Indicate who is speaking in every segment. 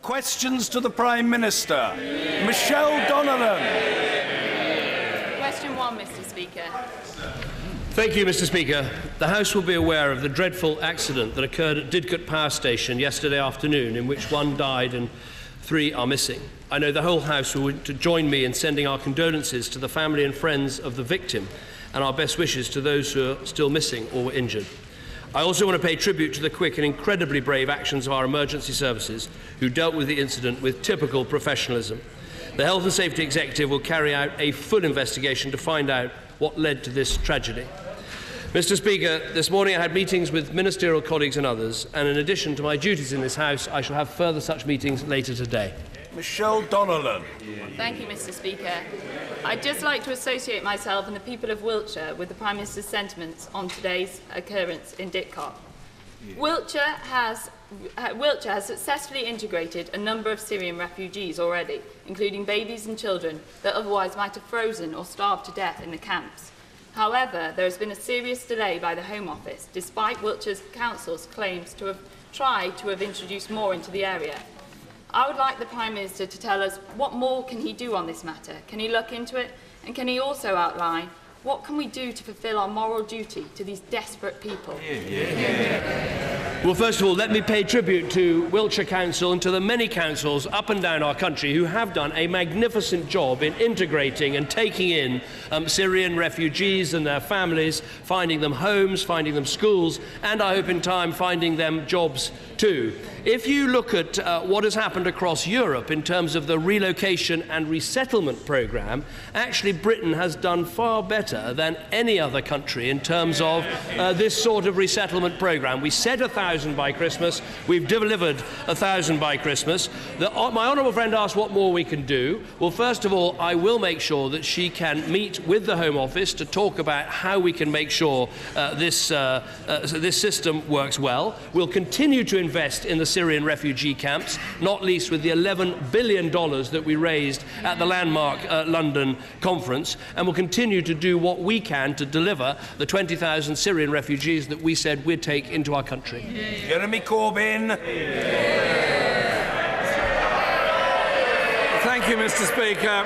Speaker 1: Questions to the Prime Minister. Michelle Donovan.
Speaker 2: Question 1, Mr. Speaker.
Speaker 3: Thank you, Mr. Speaker. The House will be aware of the dreadful accident that occurred at Didcot Power Station yesterday afternoon, in which 1 died and 3 are missing. I know the whole House will join me in sending our condolences to the family and friends of the victim and our best wishes to those who are still missing or were injured. I also want to pay tribute to the quick and incredibly brave actions of our emergency services, who dealt with the incident with typical professionalism. The Health and Safety Executive will carry out a full investigation to find out what led to this tragedy. Mr. Speaker, this morning I had meetings with ministerial colleagues and others, and in addition to my duties in this House, I shall have further such meetings later today.
Speaker 1: Michelle Donovan.
Speaker 2: Thank you, Mr. Speaker. I'd just like to associate myself and the people of Wiltshire with the Prime Minister's sentiments on today's occurrence in Didcot. Wiltshire has successfully integrated a number of Syrian refugees already, including babies and children that otherwise might have frozen or starved to death in the camps. However, there has been a serious delay by the Home Office, despite Wiltshire's Council's claims to have tried to have introduced more into the area. I would like the Prime Minister to tell us what more can he do on this matter. Can he look into it? And can he also outline what can we do to fulfil our moral duty to these desperate people?
Speaker 3: Well, first of all, let me pay tribute to Wiltshire Council and to the many councils up and down our country who have done a magnificent job in integrating and taking in Syrian refugees and their families, finding them homes, finding them schools, and I hope in time finding them jobs too. If you look at what has happened across Europe in terms of the relocation and resettlement programme, actually Britain has done far better than any other country in terms of this sort of resettlement programme. We said 1,000 by Christmas. We've delivered 1,000 by Christmas. My honourable friend asked what more we can do. Well, first of all, I will make sure that she can meet with the Home Office to talk about how we can make sure this system works well. We'll continue to invest in the Syrian refugee camps, not least with the $11 billion that we raised at the landmark London conference, and we'll continue to do what we can to deliver the 20,000 Syrian refugees that we said we'd take into our country.
Speaker 1: Jeremy Corbyn.
Speaker 4: Thank you, Mr. Speaker.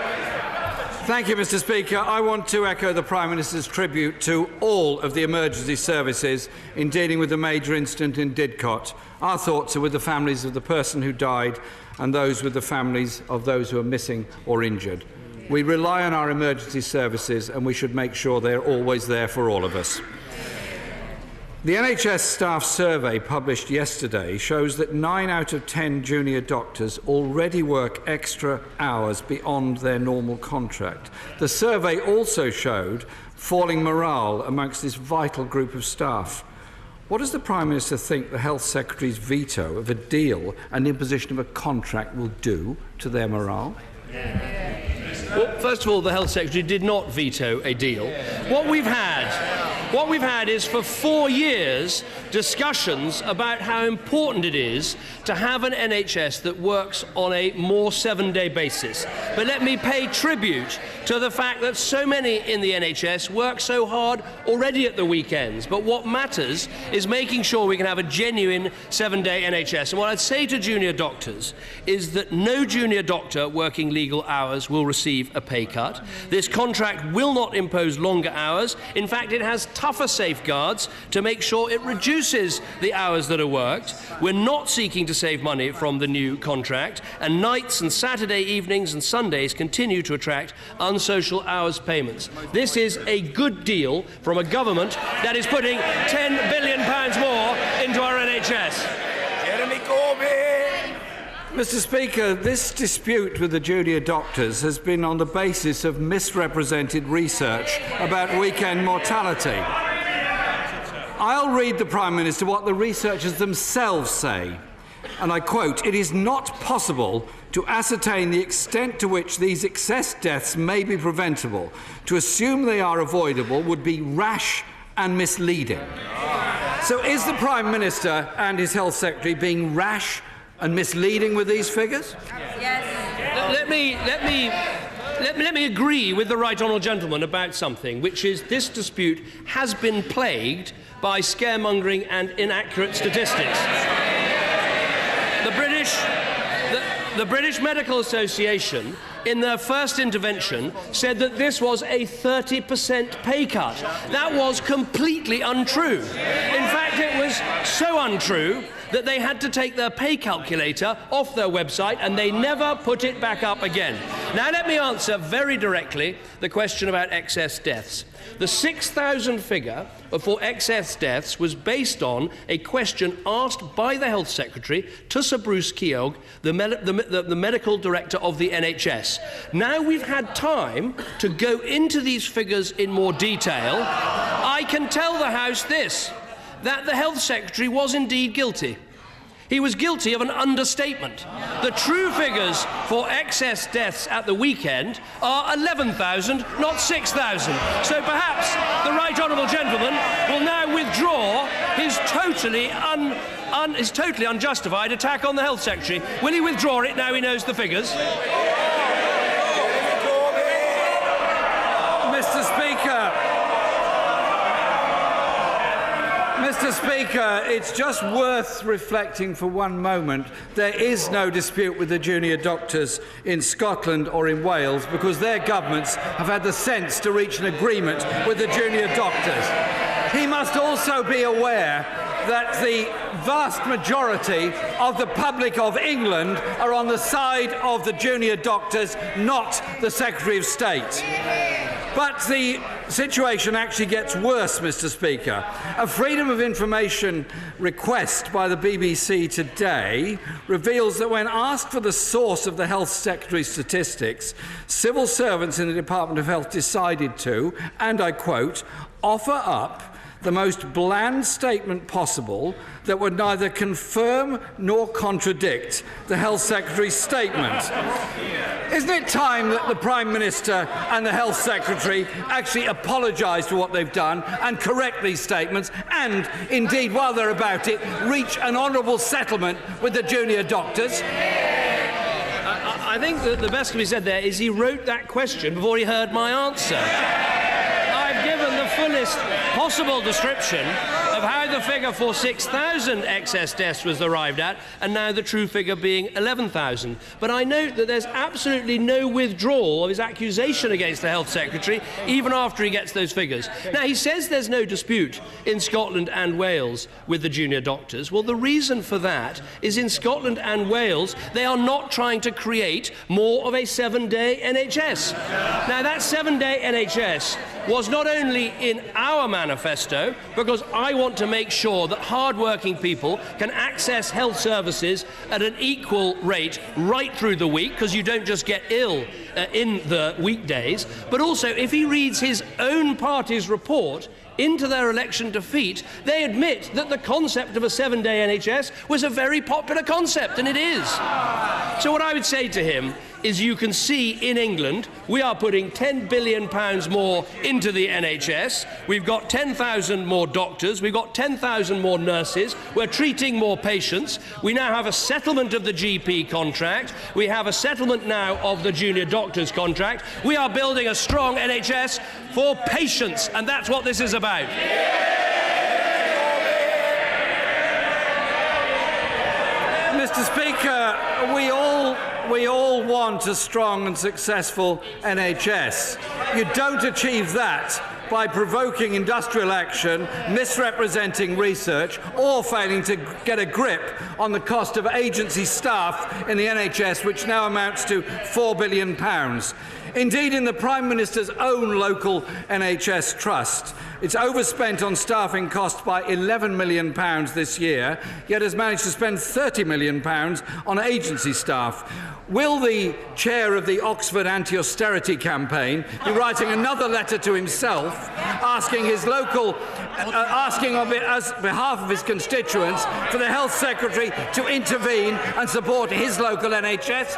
Speaker 4: Thank you, Mr. Speaker. I want to echo the Prime Minister's tribute to all of the emergency services in dealing with the major incident in Didcot. Our thoughts are with the families of the person who died and those with the families of those who are missing or injured. We rely on our emergency services and we should make sure they're always there for all of us. The NHS staff survey published yesterday shows that 9 out of 10 junior doctors already work extra hours beyond their normal contract. The survey also showed falling morale amongst this vital group of staff. What does the Prime Minister think the Health Secretary's veto of a deal and imposition of a contract will do to their morale?
Speaker 3: Well, first of all, the Health Secretary did not veto a deal. What we've had is for 4 years discussions about how important it is to have an NHS that works on a more 7-day basis. But let me pay tribute to the fact that so many in the NHS work so hard already at the weekends. But what matters is making sure we can have a genuine 7-day NHS. And what I'd say to junior doctors is that no junior doctor working legal hours will receive a pay cut. This contract will not impose longer hours. In fact, it has tougher safeguards to make sure it reduces the hours that are worked. We're not seeking to save money from the new contract, and nights and Saturday evenings and Sundays continue to attract unsocial hours payments. This is a good deal from a government that is putting £10 billion more into our NHS.
Speaker 1: Jeremy Corbyn.
Speaker 4: Mr. Speaker, this dispute with the junior doctors has been on the basis of misrepresented research about weekend mortality. I'll read the Prime Minister what the researchers themselves say, and I quote, "It is not possible to ascertain the extent to which these excess deaths may be preventable. To assume they are avoidable would be rash and misleading." So is the Prime Minister and his Health Secretary being rash and misleading with these figures?
Speaker 2: Yes.
Speaker 3: Let me agree with the right honourable gentleman about something, which is this dispute has been plagued by scaremongering and inaccurate statistics. The British Medical Association, in their first intervention, said that this was a 30% pay cut. That was completely untrue. In fact, it was so untrue that they had to take their pay calculator off their website and they never put it back up again. Now let me answer very directly the question about excess deaths. The 6,000 figure for excess deaths was based on a question asked by the Health Secretary to Sir Bruce Keogh, the medical director of the NHS. Now we've had time to go into these figures in more detail. I can tell the House this, that the Health Secretary was indeed guilty. He was guilty of an understatement. The true figures for excess deaths at the weekend are 11,000, not 6,000. So perhaps the right honourable gentleman will now withdraw his totally unjustified attack on the Health Secretary. Will he withdraw it now he knows the figures?
Speaker 4: Mr. Speaker, it's just worth reflecting for one moment. There is no dispute with the junior doctors in Scotland or in Wales because their governments have had the sense to reach an agreement with the junior doctors. He must also be aware that the vast majority of the public of England are on the side of the junior doctors, not the Secretary of State. But the situation actually gets worse, Mr. Speaker. A Freedom of Information request by the BBC today reveals that when asked for the source of the Health Secretary's statistics, civil servants in the Department of Health decided to, and I quote, offer up the most bland statement possible that would neither confirm nor contradict the Health Secretary's statement. Isn't it time that the Prime Minister and the Health Secretary actually apologise for what they've done and correct these statements and, indeed, while they're about it, reach an honourable settlement with the junior doctors?
Speaker 3: I think that the best can be said there is he wrote that question before he heard my answer. I've given the fullest possible description of how the figure for 6,000 excess deaths was arrived at, and now the true figure being 11,000. But I note that there's absolutely no withdrawal of his accusation against the Health Secretary, even after he gets those figures. Now, he says there's no dispute in Scotland and Wales with the junior doctors. Well, the reason for that is in Scotland and Wales, they are not trying to create more of a 7-day NHS. Now, that 7-day NHS was not only in our manifesto, because I want to make sure that hard-working people can access health services at an equal rate right through the week, because you don't just get ill in the weekdays, but also if he reads his own party's report into their election defeat, they admit that the concept of a 7-day NHS was a very popular concept, and it is. So what I would say to him is you can see in England we are putting £10 billion more into the NHS. We've got 10,000 more doctors. We've got 10,000 more nurses. We're treating more patients. We now have a settlement of the GP contract. We have a settlement now of the junior doctors contract. We are building a strong NHS for patients, and that's what this is about.
Speaker 4: Mr. Speaker, we all want a strong and successful NHS. You don't achieve that by provoking industrial action, misrepresenting research, or failing to get a grip on the cost of agency staff in the NHS, which now amounts to £4 billion. Indeed, in the Prime Minister's own local NHS trust, it's overspent on staffing costs by £11 million this year, yet has managed to spend £30 million on agency staff. Will the chair of the Oxford anti-austerity campaign be writing another letter to himself, asking his local, asking on behalf of his constituents for the Health Secretary to intervene and support his local NHS?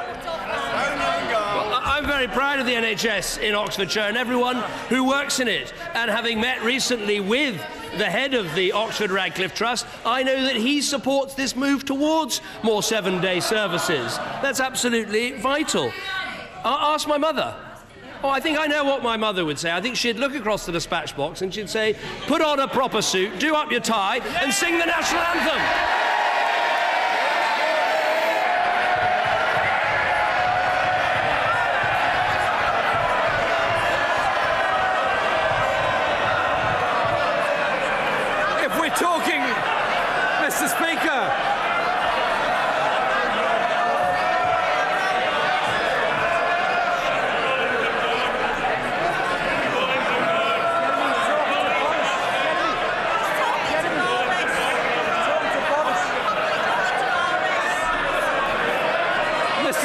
Speaker 3: I'm very proud of the NHS in Oxfordshire and everyone who works in it. And having met recently with the head of the Oxford Radcliffe Trust, I know that he supports this move towards more 7-day services. That's absolutely vital. Ask my mother. Oh, I think I know what my mother would say. I think she'd look across the dispatch box and she'd say, put on a proper suit, do up your tie, and sing the national anthem.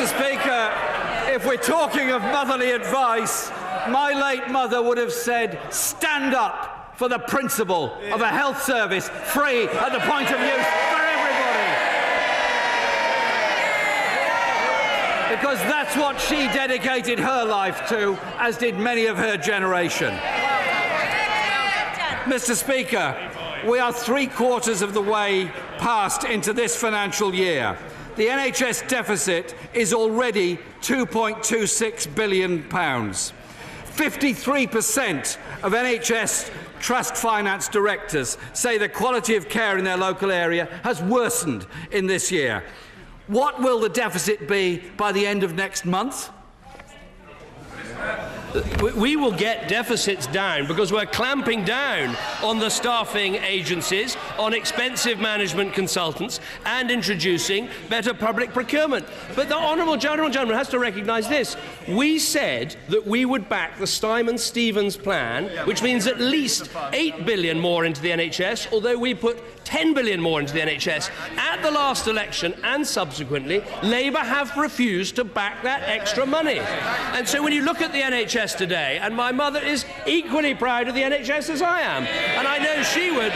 Speaker 4: Mr. Speaker, if we're talking of motherly advice, my late mother would have said, stand up for the principle of a health service free at the point of use for everybody. Because that's what she dedicated her life to, as did many of her generation. Mr. Speaker, we are 3/4 of the way past into this financial year. The NHS deficit is already £2.26 billion. 53% of NHS trust finance directors say the quality of care in their local area has worsened in this year. What will the deficit be by the end of next month?
Speaker 3: We will get deficits down because we're clamping down on the staffing agencies, on expensive management consultants, and introducing better public procurement. But the Honourable Gentleman has to recognise this. We said that we would back the Steinman-Stevens plan, which means at least £8 billion more into the NHS, although we put £10 billion more into the NHS. At the last election and subsequently, Labour have refused to back that extra money. And so when you look at the NHS today, and my mother is equally proud of the NHS as I am, and I know she would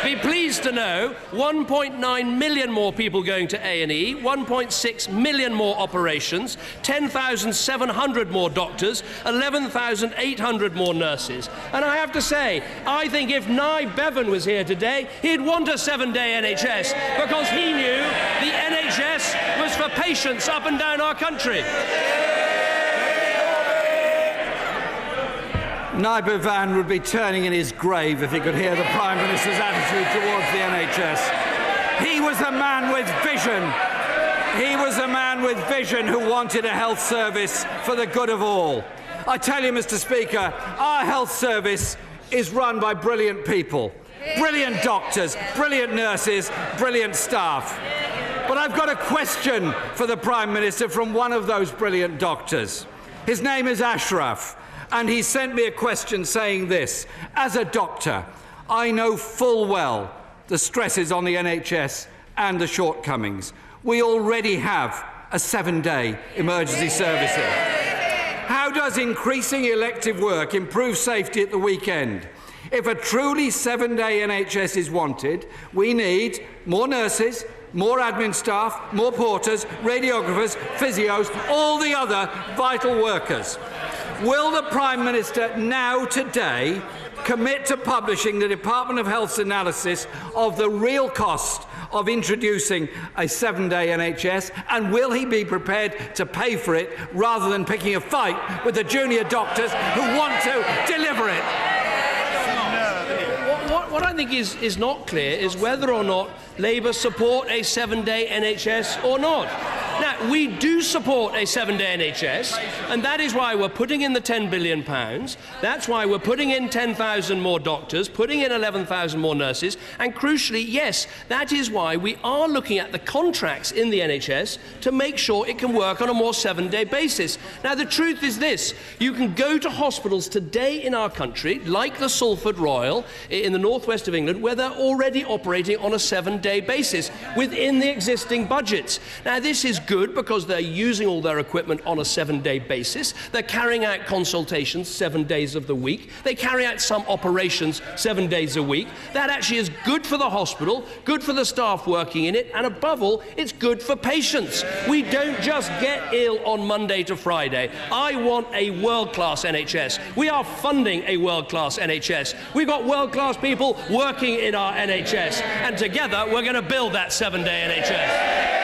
Speaker 3: be pleased to know 1.9 million more people going to A&E, 1.6 million more operations, 10,700 more doctors, 11,800 more nurses. And I have to say, I think if Nye Bevan was here today, he'd want a 7-day NHS because he knew the NHS was for patients up and down our country.
Speaker 4: Nye Bevan would be turning in his grave if he could hear the Prime Minister's attitude towards the NHS. He was a man with vision. He was a man with vision who wanted a health service for the good of all. I tell you, Mr. Speaker, our health service is run by brilliant people. Brilliant doctors, brilliant nurses, brilliant staff. But I've got a question for the Prime Minister from one of those brilliant doctors. His name is Ashraf. And he sent me a question saying this: as a doctor, I know full well the stresses on the NHS and the shortcomings. We already have a 7-day emergency services. How does increasing elective work improve safety at the weekend? If a truly 7-day NHS is wanted, we need more nurses, more admin staff, more porters, radiographers, physios, all the other vital workers. Will the Prime Minister now, today, commit to publishing the Department of Health's analysis of the real cost of introducing a 7-day NHS, and will he be prepared to pay for it rather than picking a fight with the junior doctors who want to deliver it?
Speaker 3: What I think is not clear is whether or not Labour support a 7-day NHS or not. Now, we do support a 7-day NHS, and that is why we're putting in the £10 billion. That's why we're putting in 10,000 more doctors, putting in 11,000 more nurses, and crucially, yes, that is why we are looking at the contracts in the NHS to make sure it can work on a more 7-day basis. Now, the truth is this: you can go to hospitals today in our country, like the Salford Royal in the northwest of England, where they're already operating on a 7-day basis within the existing budgets. Now, this is good because they're using all their equipment on a 7-day basis. They're carrying out consultations 7 days of the week. They carry out some operations 7 days a week. That actually is good for the hospital, good for the staff working in it, and above all, it's good for patients. We don't just get ill on Monday to Friday. I want a world-class NHS. We are funding a world-class NHS. We've got world-class people working in our NHS, and together we're going to build that 7-day NHS.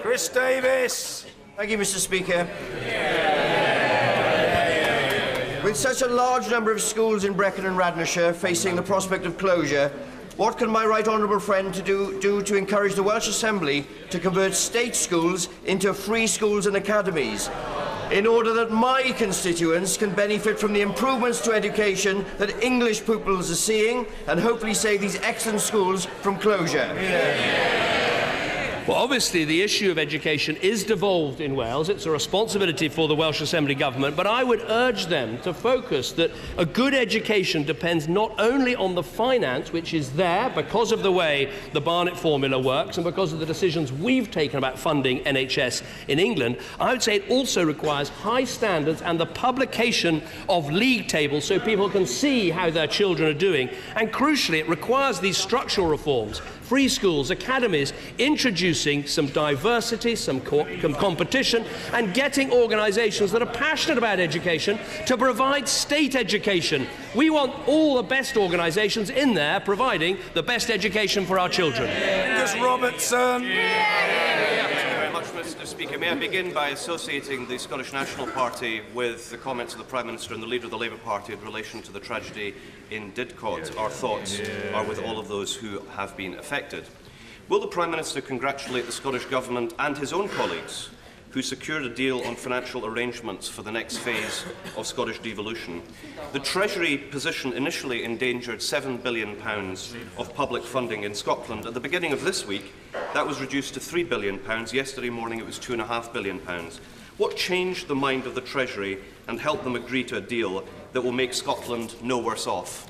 Speaker 1: Chris Davis.
Speaker 5: Thank you, Mr. Speaker. With such a large number of schools in Brecon and Radnorshire facing the prospect of closure, what can my right honourable friend do to encourage the Welsh Assembly to convert state schools into free schools and academies, in order that my constituents can benefit from the improvements to education that English pupils are seeing, and hopefully save these excellent schools from closure?
Speaker 3: Well, obviously, the issue of education is devolved in Wales. It's a responsibility for the Welsh Assembly Government, but I would urge them to focus that a good education depends not only on the finance, which is there because of the way the Barnett formula works and because of the decisions we've taken about funding NHS in England. I would say it also requires high standards and the publication of league tables so people can see how their children are doing. And crucially, it requires these structural reforms, free schools, academies, introducing some diversity, some competition, and getting organisations that are passionate about education to provide state education. We want all the best organisations in there providing the best education for our children.
Speaker 1: Angus Robertson.
Speaker 6: Mr. Speaker, may I begin by associating the Scottish National Party with the comments of the Prime Minister and the Leader of the Labour Party in relation to the tragedy in Didcot. Our thoughts are with all of those who have been affected. Will the Prime Minister congratulate the Scottish Government and his own colleagues who secured a deal on financial arrangements for the next phase of Scottish devolution? The Treasury position initially endangered £7 billion of public funding in Scotland. At the beginning of this week, that was reduced to £3 billion. Yesterday morning, it was £2.5 billion. What changed the mind of the Treasury and helped them agree to a deal that will make Scotland no worse off?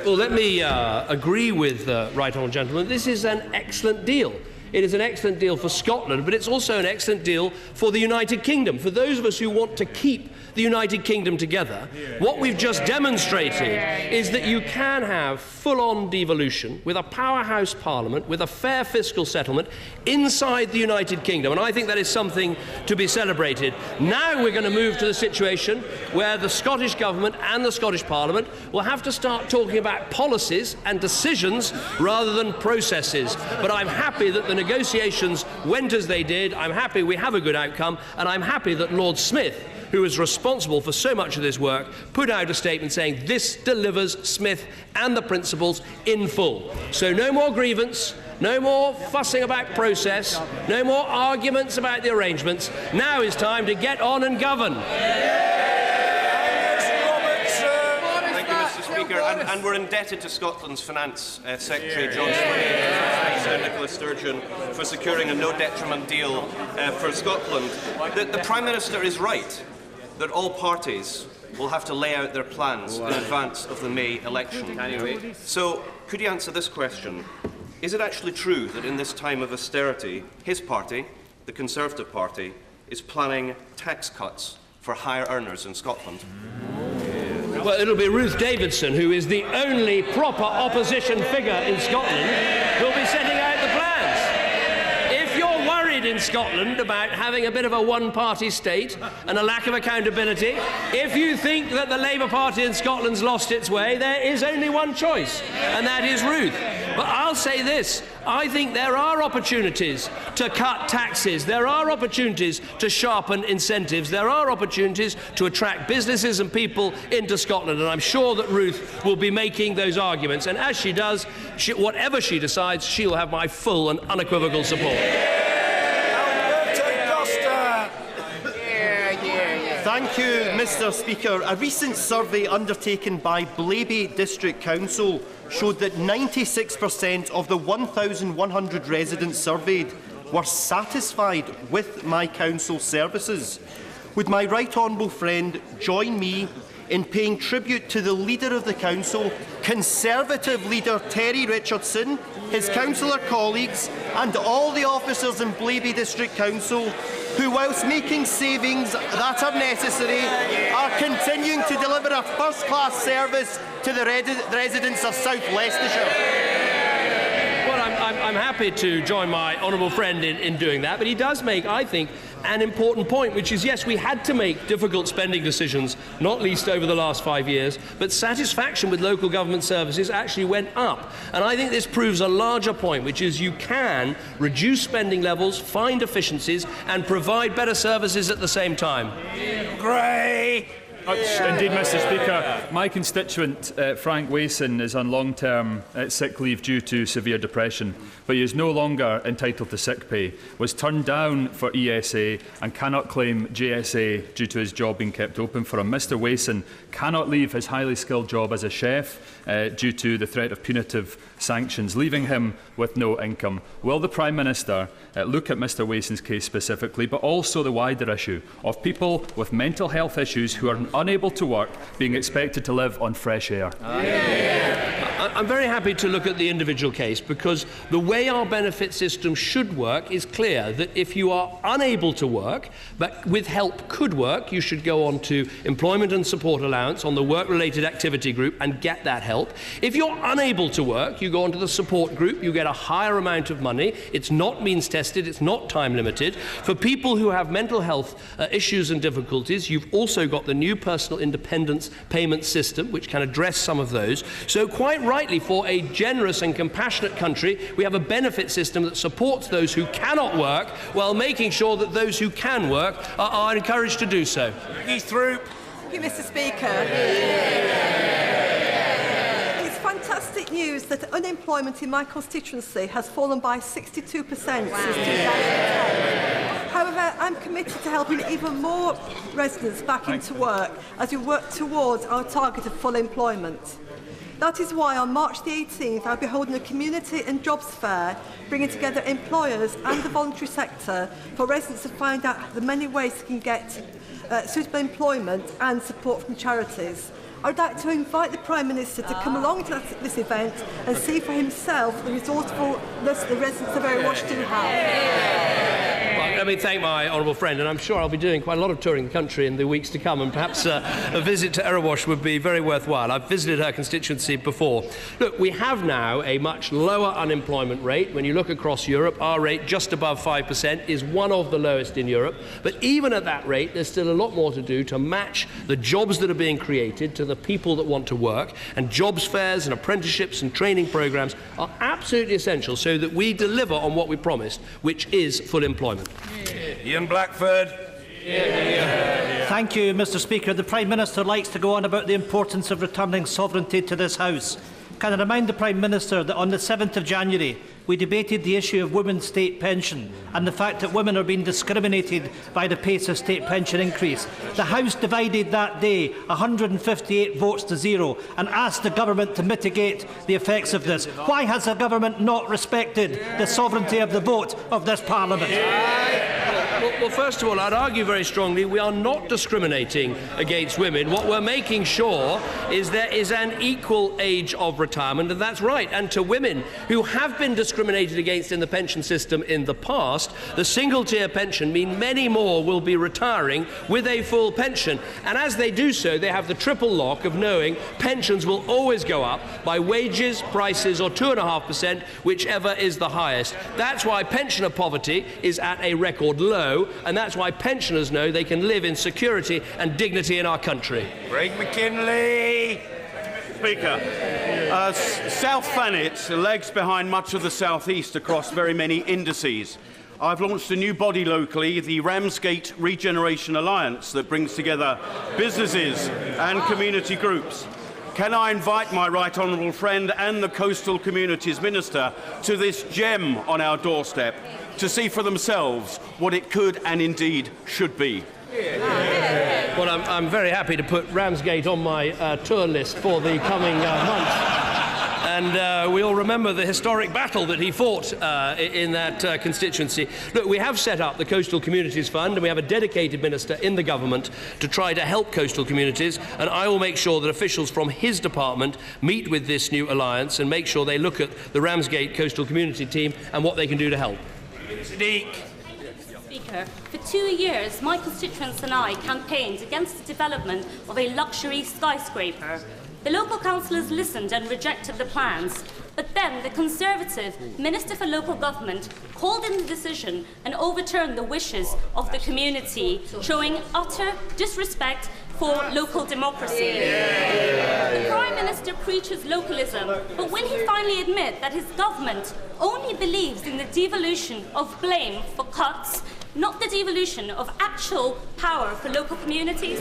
Speaker 3: Well, let me agree with the right honourable gentleman. This is an excellent deal. It is an excellent deal for Scotland, but it's also an excellent deal for the United Kingdom. For those of us who want to keep the United Kingdom together, what we've just demonstrated is that you can have full-on devolution with a powerhouse parliament, with a fair fiscal settlement inside the United Kingdom. And I think that is something to be celebrated. Now we're going to move to the situation where the Scottish Government and the Scottish Parliament will have to start talking about policies and decisions rather than processes. But I'm happy that the negotiations went as they did. I'm happy we have a good outcome, and I'm happy that Lord Smith, who is responsible for so much of this work, put out a statement saying this delivers Smith and the principles in full. So no more grievance, no more fussing about process, no more arguments about the arrangements. Now is time to get on and govern.
Speaker 6: Speaker, and we're indebted to Scotland's Finance Secretary John Swinney and Nicola Sturgeon for securing a no-detriment deal for Scotland. The Prime Minister is right that all parties will have to lay out their plans in advance of the May election. So, could you answer this question? Is it actually true that in this time of austerity, his party, the Conservative Party, is planning tax cuts for higher earners in Scotland?
Speaker 3: Well, it'll be Ruth Davidson, who is the only proper opposition figure in Scotland, who'll be setting out the plans. If you're worried in Scotland about having a bit of a one-party state and a lack of accountability, if you think that the Labour Party in Scotland's lost its way, there is only one choice, and that is Ruth. But I'll say this. I think there are opportunities to cut taxes. There are opportunities to sharpen incentives. There are opportunities to attract businesses and people into Scotland. And I'm sure that Ruth will be making those arguments. And as she does, whatever she decides, she'll have my full and unequivocal support.
Speaker 7: Thank you, Mr. Speaker. A recent survey undertaken by Blaby District Council showed that 96% of the 1,100 residents surveyed were satisfied with my council services. Would my right honourable friend join me in paying tribute to the leader of the council, Conservative leader Terry Richardson, his councillor colleagues and all the officers in Blaby District Council who, whilst making savings that are necessary, are continuing to deliver a first-class service to the residents of South Leicestershire?
Speaker 3: Well, I'm happy to join my honourable friend in doing that, but he does make, I think, an important point, which is, yes, we had to make difficult spending decisions, not least over the last 5 years, but satisfaction with local government services actually went up. And I think this proves a larger point, which is you can reduce spending levels, find efficiencies, and provide better services at the same time.
Speaker 1: Gray.
Speaker 8: Indeed, Mr. Speaker. My constituent, Frank Wason, is on long-term sick leave due to severe depression, but he is no longer entitled to sick pay, was turned down for ESA and cannot claim JSA due to his job being kept open for him. Mr. Wason cannot leave his highly skilled job as a chef due to the threat of punitive sanctions, leaving him with no income. Will the Prime Minister look at Mr Wason's case specifically, but also the wider issue of people with mental health issues who are unable to work being expected to live on fresh air?
Speaker 3: I'm very happy to look at the individual case, because the way our benefit system should work is clear, that if you are unable to work but with help could work, you should go on to employment and support allowance on the work-related activity group and get that help. If you're unable to work, you go on to the support group, you get a higher amount of money. It's not means tested, it's not time limited. For people who have mental health issues and difficulties, you've also got the new personal independence payment system, which can address some of those. So quite rightly, for a generous and compassionate country, we have a benefit system that supports those who cannot work while making sure that those who can work are encouraged to do so.
Speaker 9: He's through.
Speaker 10: Thank you, Mr Speaker. It's fantastic news that unemployment in my constituency has fallen by 62% since 2010. However, I'm committed to helping even more residents back into work as we work towards our target of full employment. That is why on March the 18th I'll be holding a community and jobs fair, bringing together employers and the voluntary sector for residents to find out the many ways they can get suitable employment and support from charities. I would like to invite the Prime Minister to come along to this event and see for himself the resourcefulness the residents of Erewash do have.
Speaker 3: Well, let me thank my honourable friend, and I'm sure I'll be doing quite a lot of touring the country in the weeks to come, and perhaps a visit to Erewash would be very worthwhile. I've visited her constituency before. Look, we have now a much lower unemployment rate. When you look across Europe, our rate, just above 5%, is one of the lowest in Europe. But even at that rate, there's still a lot more to do to match the jobs that are being created to the people that want to work, and jobs fairs and apprenticeships and training programmes are absolutely essential so that we deliver on what we promised, which is full employment.
Speaker 9: Ian Blackford.
Speaker 11: Thank you, Mr Speaker. The Prime Minister likes to go on about the importance of returning sovereignty to this House. Can I remind the Prime Minister that on the 7th of January we debated the issue of women's state pension and the fact that women are being discriminated by the pace of state pension increase. The House divided that day 158 votes to 0 and asked the Government to mitigate the effects of this. Why has the Government not respected the sovereignty of the vote of this Parliament?
Speaker 3: Well, first of all, I'd argue very strongly we are not discriminating against women. What we're making sure is there is an equal age of retirement, and that's right. And to women who have been discriminated against in the pension system in the past, the single-tier pension means many more will be retiring with a full pension. And as they do so, they have the triple lock of knowing pensions will always go up by wages, prices, or 2.5%, whichever is the highest. That's why pensioner poverty is at a record low. And that's why pensioners know they can live in security and dignity in our country.
Speaker 9: Craig McKinley.
Speaker 12: Speaker, South Thanet lags behind much of the South East across very many indices. I've launched a new body locally, the Ramsgate Regeneration Alliance, that brings together businesses and community groups. Can I invite my right honourable friend and the Coastal Communities Minister to this gem on our doorstep to see for themselves what it could and indeed should be?
Speaker 3: Well, I'm very happy to put Ramsgate on my tour list for the coming months. And we all remember the historic battle that he fought in that constituency. Look, we have set up the Coastal Communities Fund, and we have a dedicated minister in the government to try to help coastal communities, and I will make sure that officials from his department meet with this new alliance and make sure they look at the Ramsgate Coastal Community team and what they can do to help.
Speaker 13: Speaker, for 2 years, my constituents and I campaigned against the development of a luxury skyscraper. The local councillors listened and rejected the plans, but then the Conservative Minister for Local Government called in the decision and overturned the wishes of the community, showing utter disrespect for local democracy. The Prime Minister preaches localism, but will he finally admit that his government only believes in the devolution of blame for cuts, not the devolution of actual power for local communities?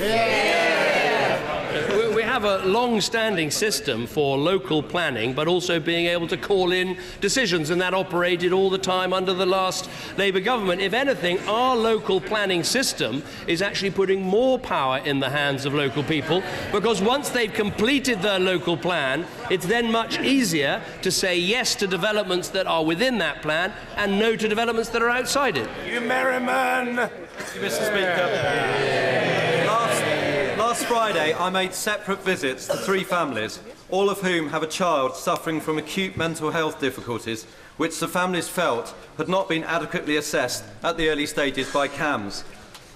Speaker 3: We have a long-standing system for local planning, but also being able to call in decisions, and that operated all the time under the last Labour government. If anything, our local planning system is actually putting more power in the hands of local people, because once they've completed their local plan, it's then much easier to say yes to developments that are within that plan and no to developments that are outside it.
Speaker 9: You merryman!
Speaker 14: Mr. Speaker. Last Friday, I made separate visits to 3 families, all of whom have a child suffering from acute mental health difficulties, which the families felt had not been adequately assessed at the early stages by CAMHS.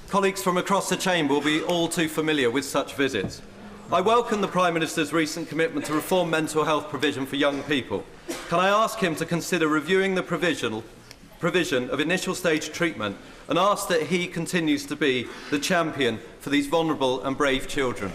Speaker 14: Colleagues from across the chamber will be all too familiar with such visits. I welcome the Prime Minister's recent commitment to reform mental health provision for young people. Can I ask him to consider reviewing the provision of initial stage treatment, and ask that he continues to be the champion for these vulnerable and brave children?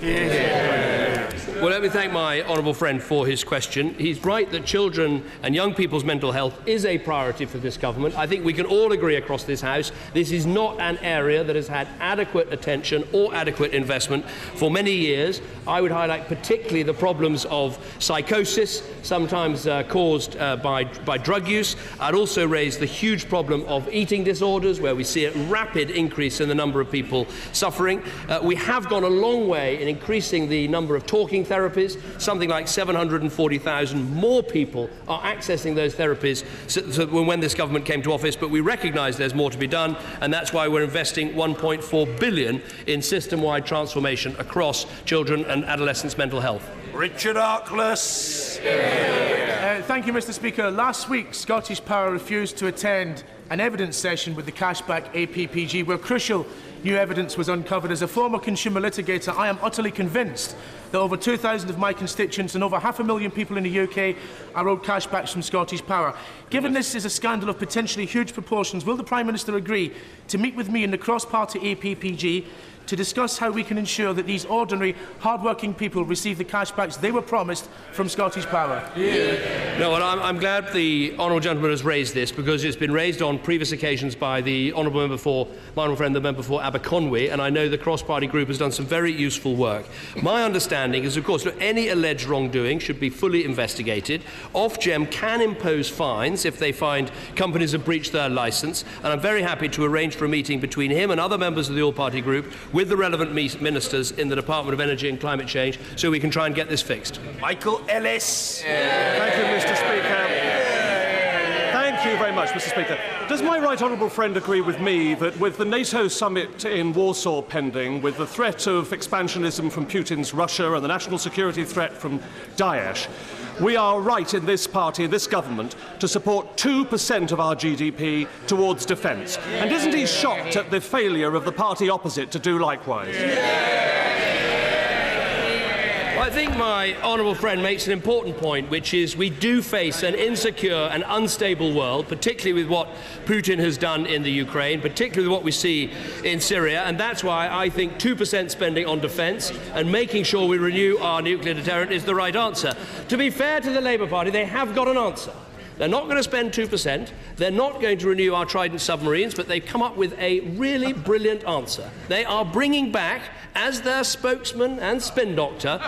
Speaker 3: Well, let me thank my honourable friend for his question. He's right that children and young people's mental health is a priority for this government. I think we can all agree across this House this is not an area that has had adequate attention or adequate investment for many years. I would highlight particularly the problems of psychosis, sometimes caused by drug use. I'd also raise the huge problem of eating disorders, where we see a rapid increase in the number of people suffering. We have gone a long way in increasing the number of talking therapies. Something like 740,000 more people are accessing those therapies when this government came to office, but we recognise there's more to be done, and that's why we're investing £1.4 billion in system-wide transformation across children and adolescents' mental health.
Speaker 9: Richard Arkless.
Speaker 15: Thank you, Mr. Speaker. Last week, Scottish Power refused to attend an evidence session with the cashback APPG, where crucial new evidence was uncovered. As a former consumer litigator, I am utterly convinced that over 2,000 of my constituents and over 500,000 people in the UK are owed cashbacks from Scottish Power. Given this is a scandal of potentially huge proportions, will the Prime Minister agree to meet with me in the cross-party APPG to discuss how we can ensure that these ordinary, hard-working people receive the cashbacks they were promised from Scottish Power?
Speaker 3: No, well, I'm glad the honourable gentleman has raised this, because it's been raised on previous occasions by the honourable member for, my honourable friend, the member for Aberconwy, and I know the cross-party group has done some very useful work. My understanding is, of course, that any alleged wrongdoing should be fully investigated. Ofgem can impose fines if they find companies have breached their licence, and I'm very happy to arrange for a meeting between him and other members of the all-party group with the relevant ministers in the Department of Energy and Climate Change, so we can try and get this fixed.
Speaker 9: Michael Ellis.
Speaker 16: Thank you, Mr. Speaker. Thank you very much, Mr. Speaker. Does my right honourable friend agree with me that with the NATO summit in Warsaw pending, with the threat of expansionism from Putin's Russia and the national security threat from Daesh, we are right in this party, in this government, to support 2% of our GDP towards defence? And isn't he shocked at the failure of the party opposite to do likewise?
Speaker 3: I think my honourable friend makes an important point, which is we do face an insecure and unstable world, particularly with what Putin has done in the Ukraine, particularly with what we see in Syria, and that's why I think 2% spending on defence and making sure we renew our nuclear deterrent is the right answer. To be fair to the Labour Party, they have got an answer. They're not going to spend 2%, they're not going to renew our Trident submarines, but they've come up with a really brilliant answer. They are bringing back, as their spokesman and spin doctor,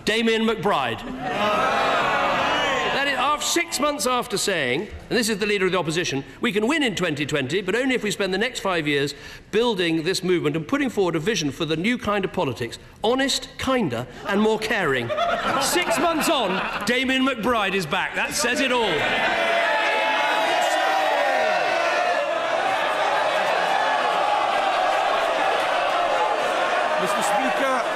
Speaker 3: Damien McBride. That is, 6 months after saying, and this is the Leader of the Opposition, we can win in 2020, but only if we spend the next 5 years building this movement and putting forward a vision for the new kind of politics. Honest, kinder, and more caring. 6 months on, Damien McBride is back. That says it all.
Speaker 9: Mr. Speaker.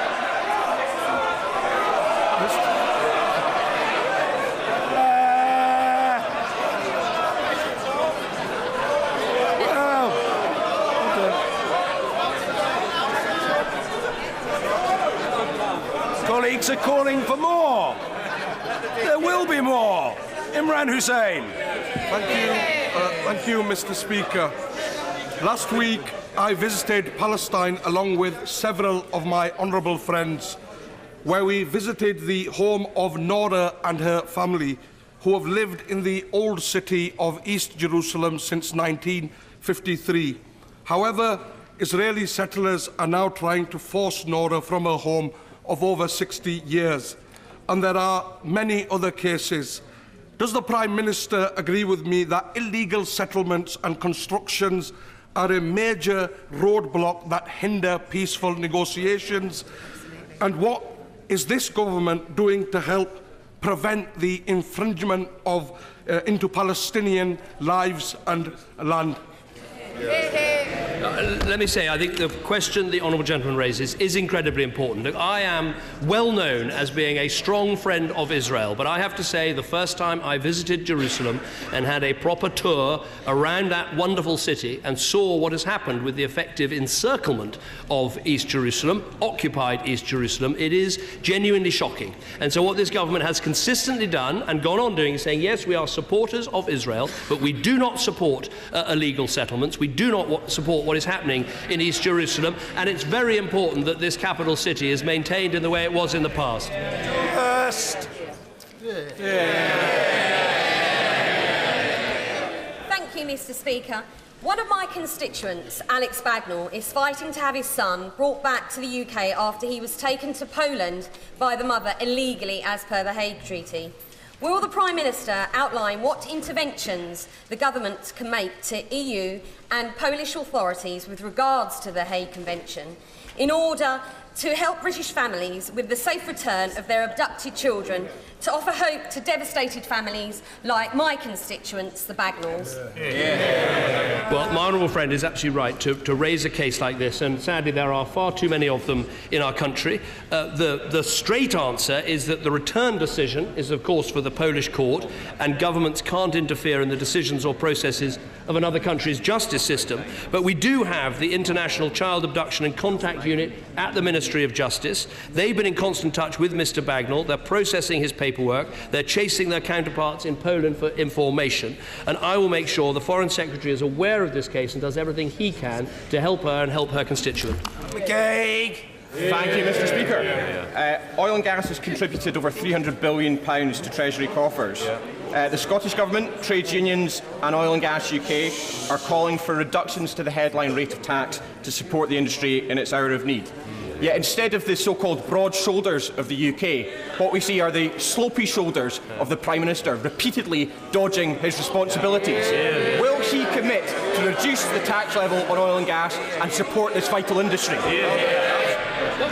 Speaker 9: Colleagues are calling for more. There will be more. Imran Hussain.
Speaker 17: Thank you, Mr. Speaker. Last week, I visited Palestine along with several of my honourable friends, where we visited the home of Nora and her family, who have lived in the old city of East Jerusalem since 1953. However, Israeli settlers are now trying to force Nora from her home of over 60 years. And there are many other cases. Does the Prime Minister agree with me that illegal settlements and constructions are a major roadblock that hinder peaceful negotiations? And what is this government doing to help prevent the infringement of into Palestinian lives and land?
Speaker 3: Let me say, I think the question the honourable gentleman raises is incredibly important. Look, I am well known as being a strong friend of Israel, but I have to say the first time I visited Jerusalem and had a proper tour around that wonderful city and saw what has happened with the effective encirclement of East Jerusalem, occupied East Jerusalem, it is genuinely shocking. And so what this government has consistently done and gone on doing is saying, yes, we are supporters of Israel, but we do not support illegal settlements. We do not support what is happening in East Jerusalem, and it's very important that this capital city is maintained in the way it was in the past.
Speaker 18: Thank you, Mr. Speaker. One of my constituents, Alex Bagnall, is fighting to have his son brought back to the UK after he was taken to Poland by the mother illegally as per the Hague Treaty. Will the Prime Minister outline what interventions the government can make to EU and Polish authorities with regards to the Hague Convention in order to help British families with the safe return of their abducted children, to offer hope to devastated families like my constituents, the Bagnalls?
Speaker 3: Well, my honourable friend is absolutely right to raise a case like this, and sadly there are far too many of them in our country. The straight answer is that the return decision is, of course, for the Polish court, and governments can't interfere in the decisions or processes of another country's justice system. But we do have the International Child Abduction and Contact Unit at the Ministry of Justice. They've been in constant touch with Mr. Bagnall. They're processing his paperwork. They're chasing their counterparts in Poland for information. And I will make sure the Foreign Secretary is aware of this case and does everything he can to help her and help her constituent.
Speaker 19: Thank you, Mr. Speaker. Oil and gas has contributed over £300 billion to Treasury coffers. The Scottish Government, trades unions and Oil and Gas UK are calling for reductions to the headline rate of tax to support the industry in its hour of need. Yet instead of the so-called broad shoulders of the UK, what we see are the slopey shoulders of the Prime Minister, repeatedly dodging his responsibilities. Will he commit to reduce the tax level on oil and gas and support this vital industry?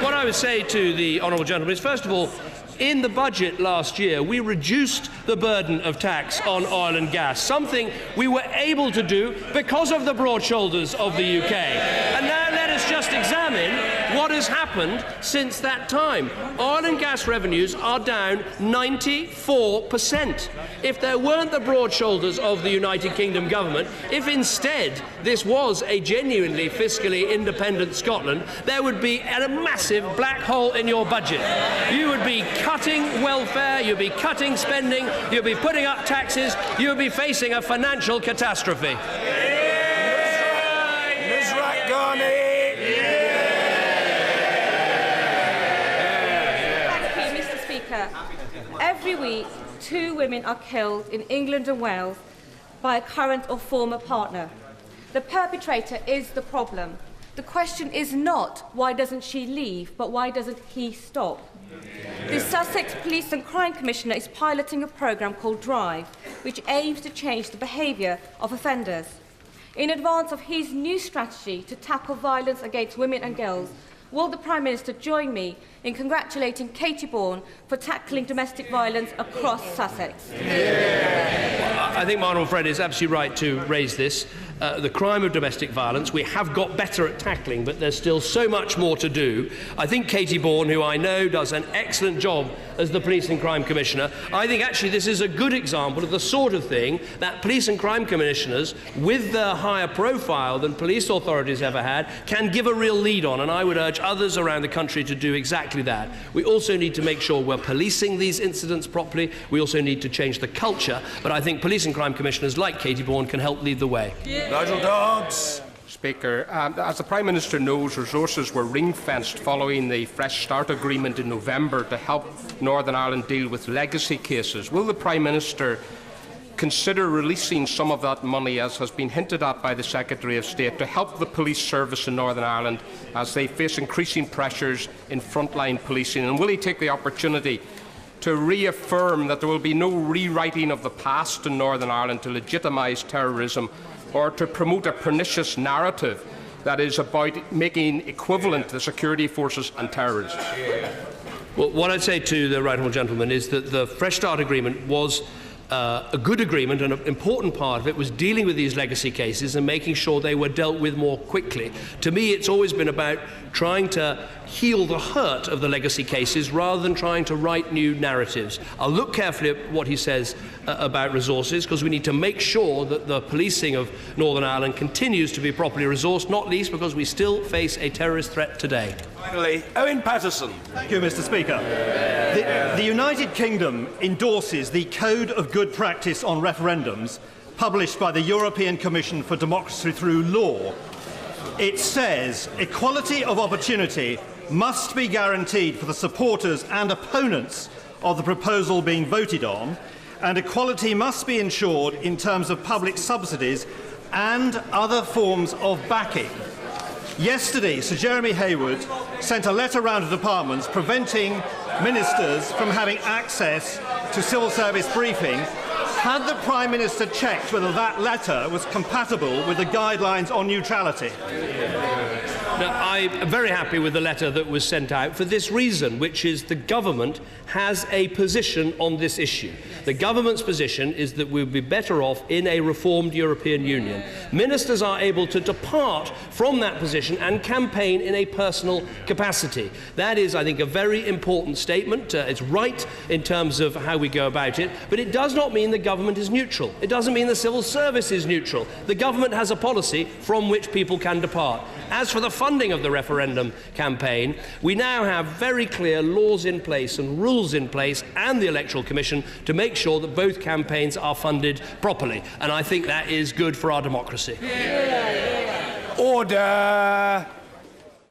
Speaker 3: What I would say to the honourable gentleman is, first of all, in the budget last year, we reduced the burden of tax on oil and gas, something we were able to do because of the broad shoulders of the UK. And now let us just examine what has happened since that time. Oil and gas revenues are down 94%. If there weren't the broad shoulders of the United Kingdom government, if instead this was a genuinely fiscally independent Scotland, there would be a massive black hole in your budget. You would be cutting welfare, you'd be cutting spending, you'd be putting up taxes, you'd be facing a financial catastrophe.
Speaker 20: Every week, 2 women are killed in England and Wales by a current or former partner. The perpetrator is the problem. The question is not why doesn't she leave, but why doesn't he stop? The Sussex Police and Crime Commissioner is piloting a programme called Drive, which aims to change the behaviour of offenders. In advance of his new strategy to tackle violence against women and girls, will the Prime Minister join me in congratulating Katie Bourne for tackling domestic violence across Sussex?
Speaker 3: I think my honourable friend is absolutely right to raise this. The crime of domestic violence, we have got better at tackling, but there's still so much more to do. I think Katie Bourne, who I know does an excellent job as the Police and Crime Commissioner, I think actually this is a good example of the sort of thing that Police and Crime Commissioners, with the higher profile than police authorities ever had, can give a real lead on, and I would urge others around the country to do exactly that. We also need to make sure we're policing these incidents properly. We also need to change the culture, but I think Police and Crime Commissioners like Katie Bourne can help lead the way.
Speaker 21: Nigel Dodds. Speaker, as the Prime Minister knows, resources were ring-fenced following the Fresh Start agreement in November to help Northern Ireland deal with legacy cases. Will the Prime Minister consider releasing some of that money, as has been hinted at by the Secretary of State, to help the police service in Northern Ireland as they face increasing pressures in frontline policing? And will he take the opportunity to reaffirm that there will be no rewriting of the past in Northern Ireland to legitimise terrorism or to promote a pernicious narrative that is about making equivalent the security forces and terrorists?
Speaker 3: Well, what I'd say to the right honourable gentleman is that the Fresh Start agreement was a good agreement, and an important part of it was dealing with these legacy cases and making sure they were dealt with more quickly. To me, it's always been about trying to heal the hurt of the legacy cases rather than trying to write new narratives. I'll look carefully at what he says about resources, because we need to make sure that the policing of Northern Ireland continues to be properly resourced, not least because we still face a terrorist threat today.
Speaker 1: Finally, Owen Paterson.
Speaker 2: Thank you, Mr. Speaker. The United Kingdom endorses the Code of Good Practice on Referendums published by the European Commission for Democracy Through Law. It says equality of opportunity must be guaranteed for the supporters and opponents of the proposal being voted on, and equality must be ensured in terms of public subsidies and other forms of backing. Yesterday, Sir Jeremy Hayward sent a letter round to departments preventing ministers from having access to civil service briefing. Had the Prime Minister checked whether that letter was compatible with the guidelines on neutrality?
Speaker 3: Now, I'm very happy with the letter that was sent out for this reason, which is the government has a position on this issue. The government's position is that we'll be better off in a reformed European Union. Ministers are able to depart from that position and campaign in a personal capacity. That is, I think, a very important statement. It's right in terms of how we go about it, but it does not mean the government is neutral. It doesn't mean the civil service is neutral. The government has a policy from which people can depart. As for the funding of the referendum campaign, we now have very clear laws in place and rules in place, and the Electoral Commission, to make sure that both campaigns are funded properly. And I think that is good for our democracy.
Speaker 1: Order!